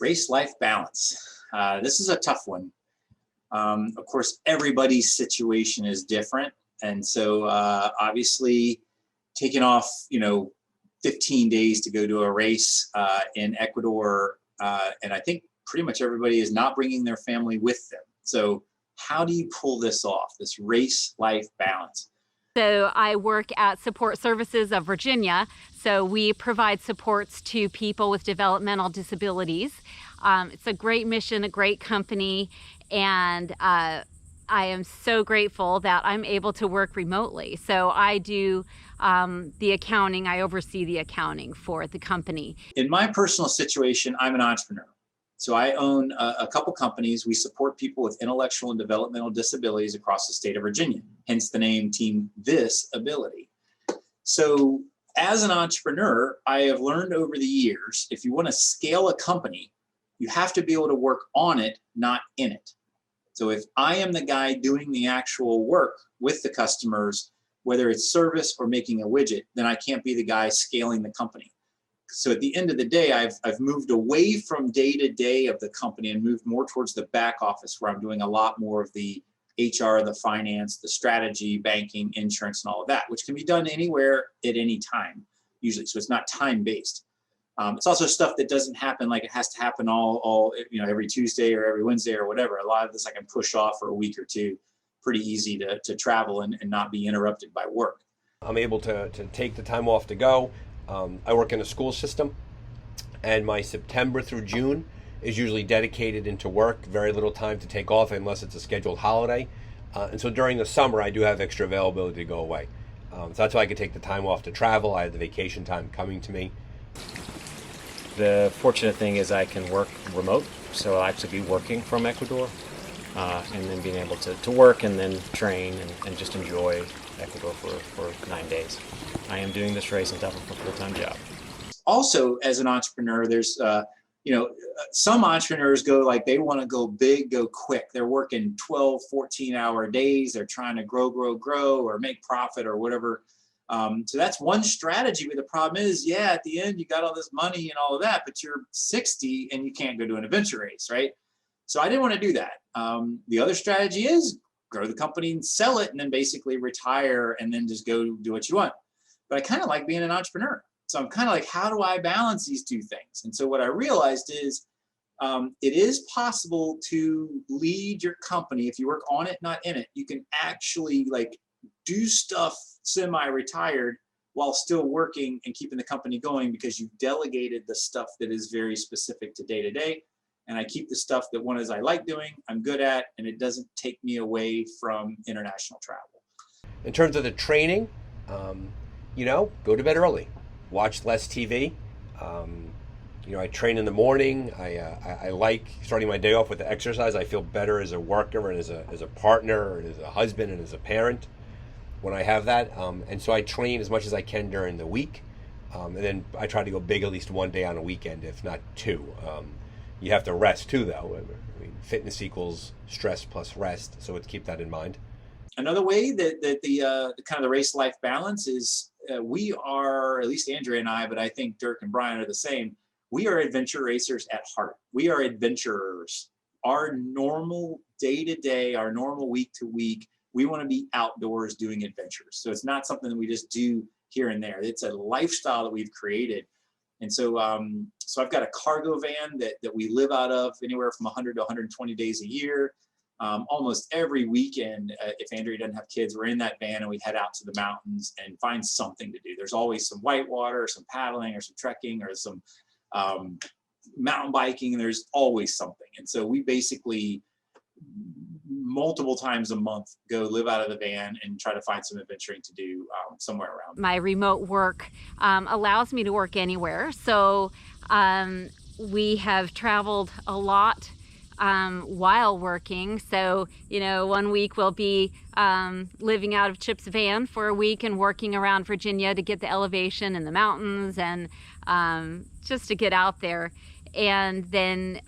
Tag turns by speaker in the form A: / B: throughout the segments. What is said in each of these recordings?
A: Race-life balance. This is a tough one. Of course, everybody's situation is different. And so obviously taking off, 15 days to go to a race in Ecuador. And I think pretty much everybody is not bringing their family with them. So how do you pull this off, this race-life balance?
B: So I work at Support Services of Virginia. So we provide supports to people with developmental disabilities. It's a great mission, a great company, and I am so grateful that I'm able to work remotely. So I do the accounting, I oversee the accounting for the company.
A: In my personal situation, I'm an entrepreneur. So I own a couple companies. We support people with intellectual and developmental disabilities across the state of Virginia, hence the name Team This Ability. So as an entrepreneur, I have learned over the years, if you want to scale a company, you have to be able to work on it, not in it. So if I am the guy doing the actual work with the customers, whether it's service or making a widget, then I can't be the guy scaling the company. So at the end of the day, I've moved away from day-to-day of the company and moved more towards the back office, where I'm doing a lot more of the HR, the finance, the strategy, banking, insurance, and all of that, which can be done anywhere at any time, usually. So it's not time-based. It's also stuff that doesn't happen like it has to happen all every Tuesday or every Wednesday or whatever. A lot of this I can push off for a week or two. Pretty easy to travel and not be interrupted by work.
C: I'm able to take the time off to go. I work in a school system, and my September through June is usually dedicated into work. Very little time to take off unless it's a scheduled holiday. And so during the summer, I do have extra availability to go away. So that's why I can take the time off to travel. I have the vacation time coming to me.
D: The fortunate thing is I can work remote, so I'll actually be working from Ecuador, and then being able to work and then train and just enjoy Ecuador for 9 days. I am doing this race on top of a full-time job.
A: Also, as an entrepreneur, there's some entrepreneurs go like they want to go big, go quick. They're working 12, 14-hour days. They're trying to grow, or make profit or whatever. So that's one strategy, but the problem is, at the end, you got all this money and all of that, but you're 60 and you can't go do an adventure race, right? So I didn't want to do that. The other strategy is grow the company and sell it and then basically retire and then just go do what you want. But I kind of like being an entrepreneur. So I'm kind of like, how do I balance these two things? And so what I realized is it is possible to lead your company. If you work on it, not in it, you can actually do stuff semi-retired while still working and keeping the company going, because you've delegated the stuff that is very specific to day, and I keep the stuff that I like doing, I'm good at, and it doesn't take me away from international travel.
C: In terms of the training, go to bed early, watch less TV. I train in the morning. I like starting my day off with the exercise. I feel better as a worker and as a partner and as a husband and as a parent when I have that. And so I train as much as I can during the week. And then I try to go big at least one day on a weekend, if not two. You have to rest too, though. I mean, fitness equals stress plus rest. So let's keep that in mind.
A: Another way that the kind of the race life balance is, we are, at least Andrea and I, but I think Dirk and Brian are the same. We are adventure racers at heart. We are adventurers. Our normal day-to-day, our normal week-to-week, we want to be outdoors doing adventures. So it's not something that we just do here and there. It's a lifestyle that we've created. And so so I've got a cargo van that we live out of anywhere from 100 to 120 days a year. Almost every weekend, if Andrea doesn't have kids, we're in that van and we head out to the mountains and find something to do. There's always some whitewater, or some paddling, or some trekking, or some mountain biking, and there's always something. And so we basically multiple times a month go live out of the van and try to find some adventuring to do somewhere around.
B: My remote work allows me to work anywhere. So we have traveled a lot while working. So, 1 week we'll be living out of Chip's van for a week and working around Virginia to get the elevation in the mountains and just to get out there. And then,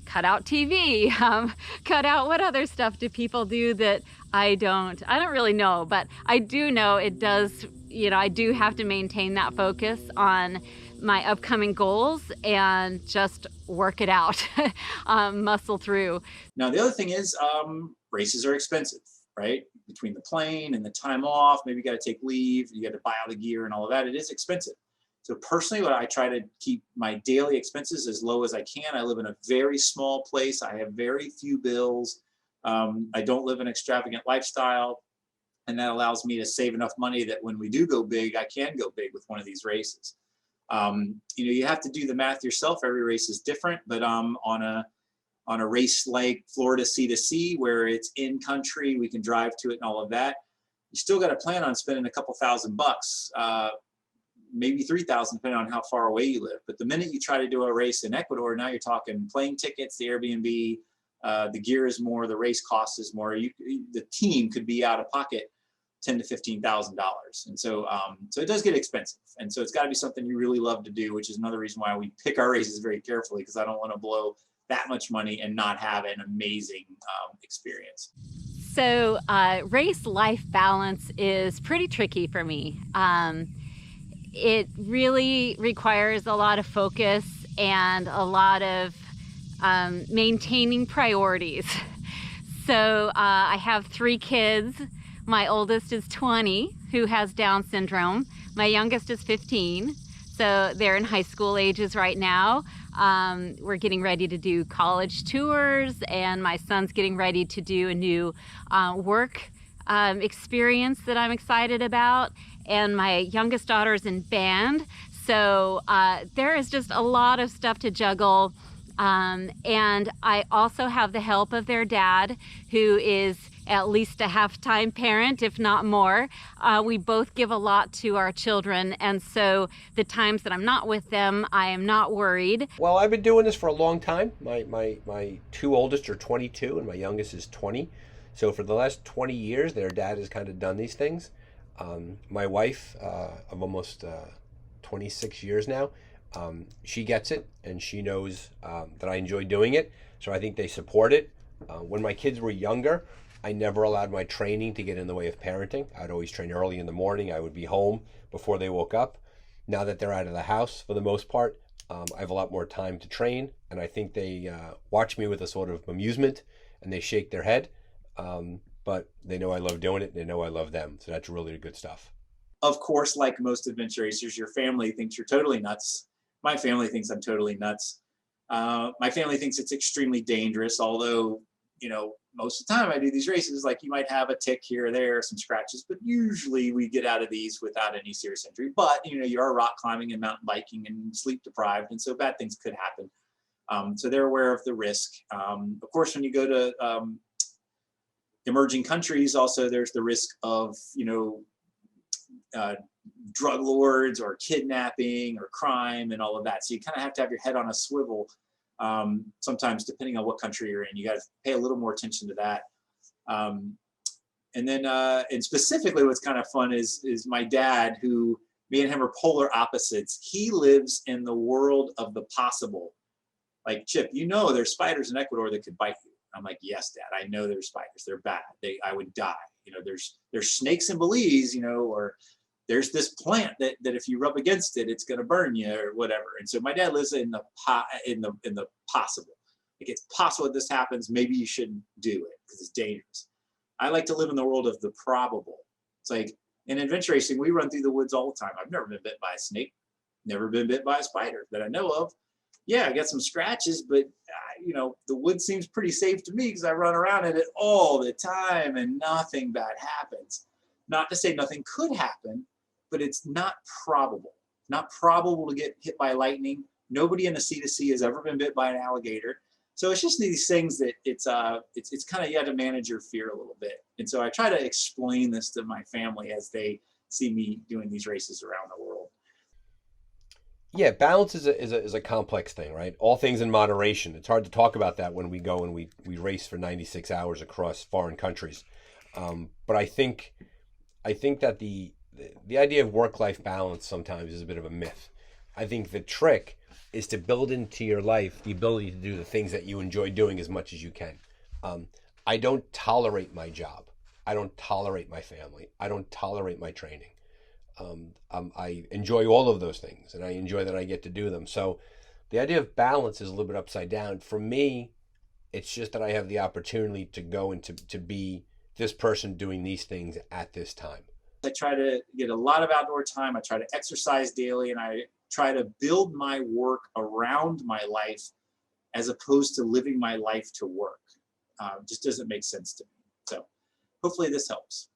B: cut out TV, cut out what other stuff do people do that I don't really know, but I do know it does, I do have to maintain that focus on my upcoming goals and just work it out, muscle through.
A: Now, the other thing is races are expensive, right? Between the plane and the time off, maybe you got to take leave, you got to buy all the gear and all of that. It is expensive. So personally, what I try to keep my daily expenses as low as I can. I live in a very small place. I have very few bills. I don't live an extravagant lifestyle. And that allows me to save enough money that when we do go big, I can go big with one of these races. You have to do the math yourself. Every race is different, but on a race like Florida Sea-to-Sea, where it's in country, we can drive to it and all of that, you still got to plan on spending a couple $1,000, maybe 3,000, depending on how far away you live. But the minute you try to do a race in Ecuador, now you're talking plane tickets, the Airbnb, the gear is more, the race cost is more. The team could be out of pocket $10,000 to $15,000, and so it does get expensive. And so it's got to be something you really love to do, which is another reason why we pick our races very carefully, because I don't want to blow that much money and not have an amazing experience.
B: So race life balance is pretty tricky for me. It really requires a lot of focus and a lot of maintaining priorities. So I have 3 kids. My oldest is 20, who has Down syndrome. My youngest is 15, so they're in high school ages right now. We're getting ready to do college tours, and my son's getting ready to do a new work experience that I'm excited about. And my youngest daughter is in band, so there is just a lot of stuff to juggle. And I also have the help of their dad, who is at least a half-time parent, if not more. We both give a lot to our children, and so the times that I'm not with them, I am not worried.
C: Well, I've been doing this for a long time. My 2 oldest are 22 and my youngest is 20. So for the last 20 years, their dad has kind of done these things. My wife, of almost 26 years now, she gets it, and she knows that I enjoy doing it. So I think they support it. When my kids were younger, I never allowed my training to get in the way of parenting. I'd always train early in the morning. I would be home before they woke up. Now that they're out of the house, for the most part, I have a lot more time to train, and I think they watch me with a sort of amusement, and they shake their head. But they know I love doing it, and they know I love them. So that's really good stuff.
A: Of course, like most adventure racers, your family thinks you're totally nuts. My family thinks I'm totally nuts. My family thinks it's extremely dangerous, although, most of the time I do these races, like you might have a tick here or there, some scratches, but usually we get out of these without any serious injury. But, you are rock climbing and mountain biking and sleep deprived, and so bad things could happen. So they're aware of the risk. Of course, when you go to emerging countries, also there's the risk of, drug lords or kidnapping or crime and all of that. So you kind of have to have your head on a swivel. Sometimes, depending on what country you're in, you got to pay a little more attention to that. And specifically, what's kind of fun is my dad, who me and him are polar opposites. He lives in the world of the possible. Like, Chip, there's spiders in Ecuador that could bite you. I'm like, yes, Dad, I know there's spiders. They're bad. I would die. There's snakes in Belize, or there's this plant that if you rub against it, it's going to burn you or whatever. And so my dad lives in the possible. Like, it's possible that this happens. Maybe you shouldn't do it because it's dangerous. I like to live in the world of the probable. It's like in adventure racing, we run through the woods all the time. I've never been bit by a snake, never been bit by a spider that I know of. Yeah, I got some scratches, but the wood seems pretty safe to me because I run around in it all the time and nothing bad happens. Not to say nothing could happen, but it's not probable. Not probable to get hit by lightning. Nobody in the Sea-to-Sea has ever been bit by an alligator. So it's just these things that it's kind of, you have to manage your fear a little bit. And so I try to explain this to my family as they see me doing these races around the world.
C: Yeah, balance is a complex thing, right? All things in moderation. It's hard to talk about that when we go and we race for 96 hours across foreign countries. But I think that the idea of work-life balance sometimes is a bit of a myth. I think the trick is to build into your life the ability to do the things that you enjoy doing as much as you can. I don't tolerate my job. I don't tolerate my family. I don't tolerate my training. I enjoy all of those things, and I enjoy that I get to do them. So the idea of balance is a little bit upside down. For me, it's just that I have the opportunity to go and to be this person doing these things at this time.
A: I try to get a lot of outdoor time. I try to exercise daily, and I try to build my work around my life as opposed to living my life to work. Just doesn't make sense to me. So hopefully this helps.